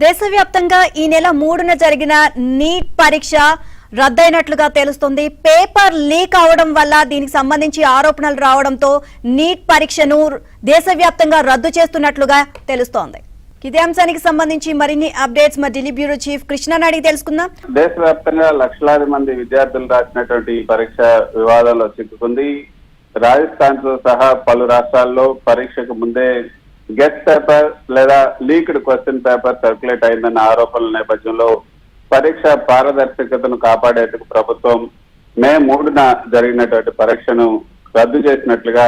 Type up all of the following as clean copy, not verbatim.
దేశవ్యాప్తంగా ఈ నెల 3న జరిగిన నీట్ పరీక్ష రద్దయినట్లుగా తెలుస్తుంది. పేపర్ లీక్ అవడం వల్ల దీనికి సంబంధించి ఆరోపణలు రావడంతో నీట్ పరీక్షను దేశవ్యాప్తంగా రద్దు చేస్తున్నట్లుగా తెలుస్తోంది. ఇదే అంశానికి సంబంధించి మరిన్ని అప్డేట్స్ మా ఢిల్లీ బ్యూరో చీఫ్ కృష్ణని అడిగి తెలుసుకుందాం. దేశవ్యాప్తంగా లక్షలాది మంది విద్యార్థులు రాసినటువంటి ఈ పరీక్ష వివాదంలో చిక్కుకుంది. రాజస్థాన్ తో సహా పలు రాష్ట్రాల్లో పరీక్షకు ముందే గెస్ట్ పేపర్ లేదా లీక్డ్ క్వశ్చన్ పేపర్ సర్క్యులేట్ అయిందన్న ఆరోపణల నేపథ్యంలో పరీక్ష పారదర్శకతను కాపాడేందుకు ప్రభుత్వం మే 3న జరిగినటువంటి పరీక్షను రద్దు చేసినట్లుగా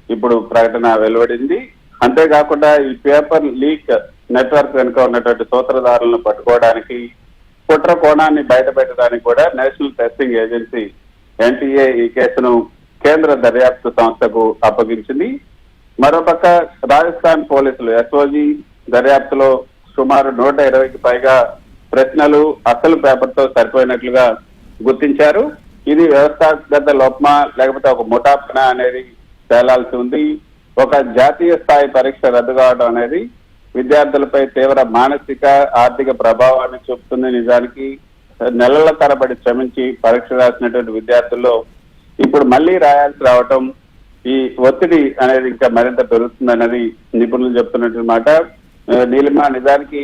ఇప్పుడు ప్రకటన వెలువడింది. అంతేకాకుండా ఈ పేపర్ లీక్ నెట్వర్క్ వెనుక ఉన్నటువంటి సూత్రధారులను పట్టుకోవడానికి కుట్ర కోణాన్ని బయటపెట్టడానికి కూడా నేషనల్ టెస్టింగ్ ఏజెన్సీ ఎన్టీఏ ఈ కేసును కేంద్ర దర్యాప్తు సంస్థకు అప్పగించింది. మరోపక్క రాజస్థాన్ పోలీసులు ఎస్ఓజీ దర్యాప్తులో సుమారు 120కి పైగా ప్రశ్నలు అసలు పేపర్ తో సరిపోయినట్లుగా గుర్తించారు. ఇది వ్యవస్థాగత లోపమా లేకపోతే ఒక ముఠాపన అనేది తేలాల్సి ఉంది. ఒక జాతీయ స్థాయి పరీక్ష రద్దు కావడం అనేది విద్యార్థులపై తీవ్ర మానసిక ఆర్థిక ప్రభావాన్ని చూపుతుంది. నిజానికి నెలల తరబడి శ్రమించి పరీక్ష రాసినటువంటి విద్యార్థుల్లో ఇప్పుడు మళ్లీ రాయాల్సి రావటం ఈ ఒత్తిడి అనేది ఇంకా మరింత పెరుగుతుంది అనేది నిపుణులు చెప్తున్నట్టు మాట. నీలిమ, నిజానికి